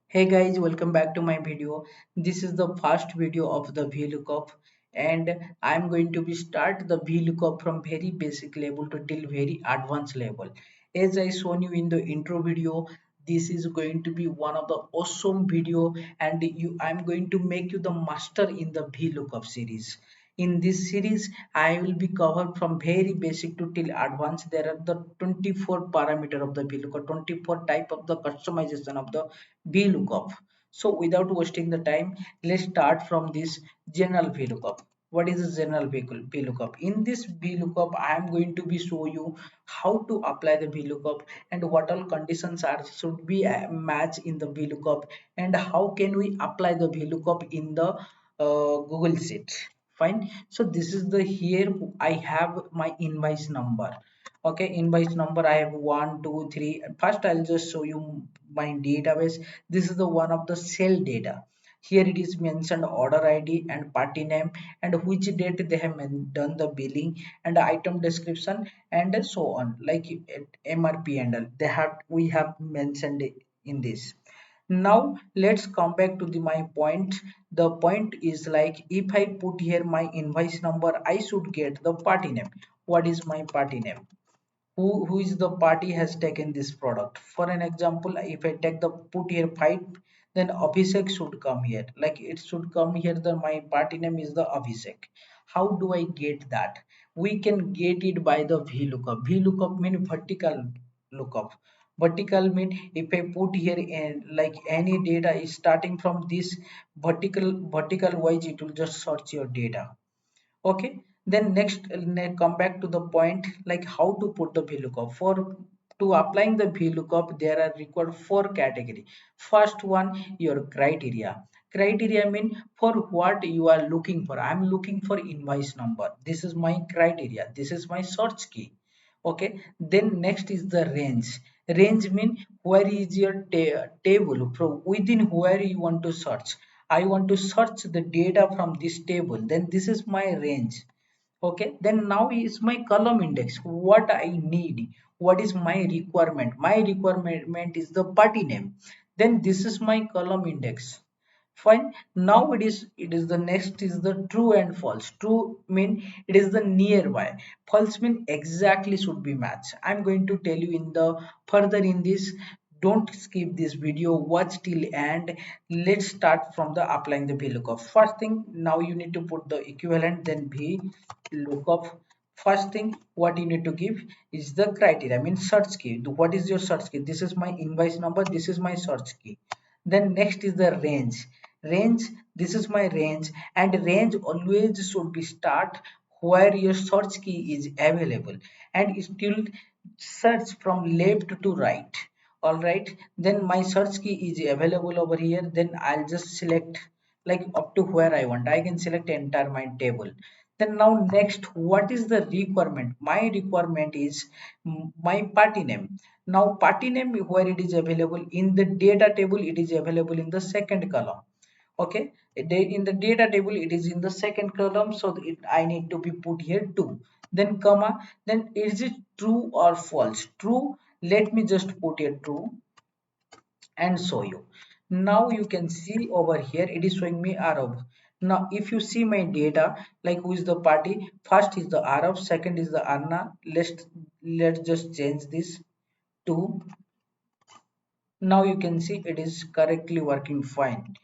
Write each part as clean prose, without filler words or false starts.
Hey guys, welcome back to my video. This is the first video of the vlookup, and I'm going to be start the vlookup from very basic level to till very advanced level. As I shown you in the intro video, this is going to be one of the awesome video, and I'm going to make you the master in the vlookup series. In this series, I will be covered from very basic to till advanced. There are the 24 parameter of the vlookup, 24 type of the customization of the vlookup. So without wasting the time, let's start from this general vlookup. What is the general vlookup? In this vlookup, I am going to be show you how to apply the vlookup and what all conditions are should be match in the vlookup, and how can we apply the vlookup in the Google Sheet. Fine. So this is the here I have my invoice number. Okay, invoice number I have 1 2 3. First I'll just show you my database. This is the one of the sale data. Here it is mentioned order ID and party name and which date they have done the billing and item description and so on, like MRP and all they have we have mentioned it in this. Now let's come back to my point. The point is like if I put here my invoice number, I should get the party name. What is my party name? Who is the party has taken this product? For an example, if I take the put here fight, then Abhishek should come here, like it should come here. The my party name is the Abhishek. How do I get that? We can get it by the vlookup. Vlookup mean vertical lookup. Vertical mean if I put here in like any data is starting from this vertical wise, it will just search your data. Okay, then next come back to the point like how to put the vlookup. For to applying the vlookup, there are required four category. First one, your criteria mean for what you are looking for. I'm looking for invoice number. This is my criteria, this is my search key. Okay, then next is the range mean where is your table from, within where you want to search. I want to search the data from this table, then this is my range. Okay, then now is my column index, what I need, what is my requirement. My requirement is the party name, then this is my column index. Fine. Now it is the next is the true and false. True mean it is the nearby. False mean exactly should be matched. I'm going to tell you in the further in this. Don't skip this video, watch till end. Let's start from the applying the vlookup. First thing, now you need to put the equivalent, then vlookup. First thing what you need to give is the criteria, I mean search key. What is your search key? This is my invoice number, this is my search key. Then next is the range. This is my range, and range always should be start where your search key is available, and it will search from left to right. All right, then my search key is available over here, then I'll just select like up to where I want. I can select entire my table. Then now next, what is the requirement? My requirement is my party name. Now party name where it is available in the data table, it is available in the second column. Okay, in the data table it is in the second column, so I need to be put here 2, then comma, then is it true or false? True, let me just put here true and show you. Now you can see over here it is showing me Arab. Now if you see my data, like who is the party, first is the Arab, second is the Anna. Let's just change this to. Now you can see it is correctly working fine.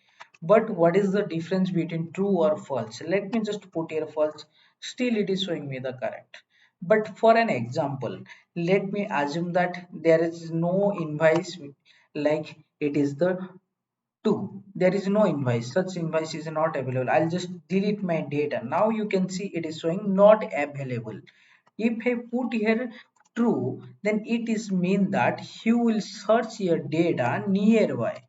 But what is the difference between true or false? Let me just put here false. Still it is showing me the correct. But for an example, let me assume that there is no invoice, like it is the 2. There is no invoice. Such invoice is not available. I'll just delete my data. Now you can see it is showing not available. If I put here true, then it is mean that you will search your data nearby.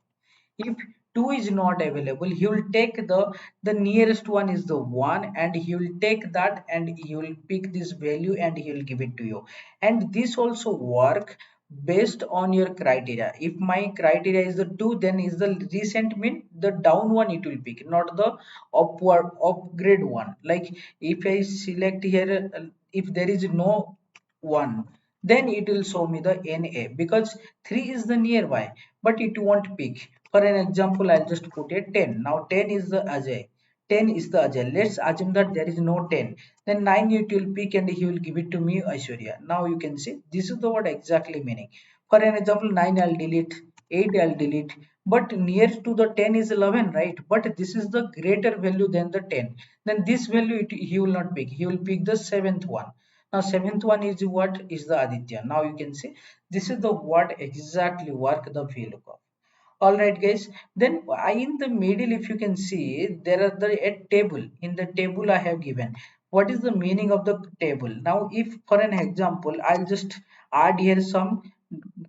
If 2 is not available, he will take the nearest one is the 1, and he will take that and he will pick this value and he will give it to you. And this also work based on your criteria. If my criteria is the 2, then is the recent mean the down one it will pick, not the upward upgrade one. Like if I select here, if there is no 1, then it will show me the NA because 3 is the nearby, but it won't pick. For an example, I'll just put a 10. Now 10 is the Ajay. 10 is the Ajay. Let's assume that there is no 10. Then 9 it will pick and he will give it to me Aishwarya. Now you can see this is the word exactly meaning. For an example, 9 I'll delete, 8 I'll delete, but near to the 10 is 11, right? But this is the greater value than the 10. Then this value he will not pick. He will pick the seventh one. Now seventh one is what is the Aditya. Now you can see this is the what exactly work the VLOOKUP. All right, guys. Then I in the middle, if you can see, there are the a table. In the table I have given. What is the meaning of the table? Now, if for an example, I'll just add here some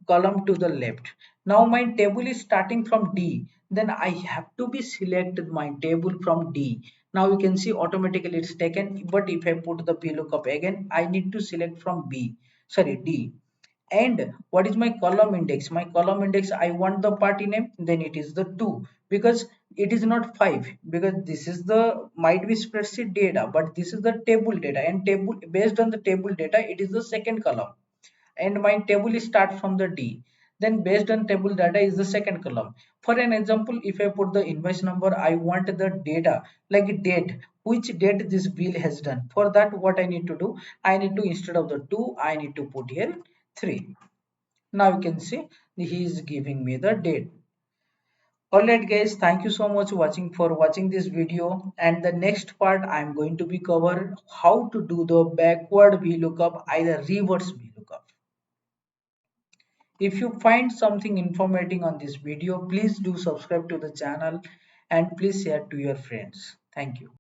column to the left. Now my table is starting from D. Then I have to be selected my table from D. Now you can see automatically it's taken. But if I put the VLOOKUP again, I need to select from B. Sorry, D. And what is my column index? My column index, I want the party name, then it is the 2 because it is not 5, because this is the might be spreadsheet data, but this is the table data, and table based on the table data it is the second column, and my table is start from the D. Then based on table data is the second column. For an example, if I put the invoice number, I want the data like date, which date this bill has done. For that, what I need to do, I need to, instead of the 2, I need to put here 3. Now you can see he is giving me the date. Alright guys, thank you so much for watching this video, and the next part I am going to be cover how to do the backward VLOOKUP, either reverse VLOOKUP. If you find something informative on this video, please do subscribe to the channel and please share to your friends. Thank you.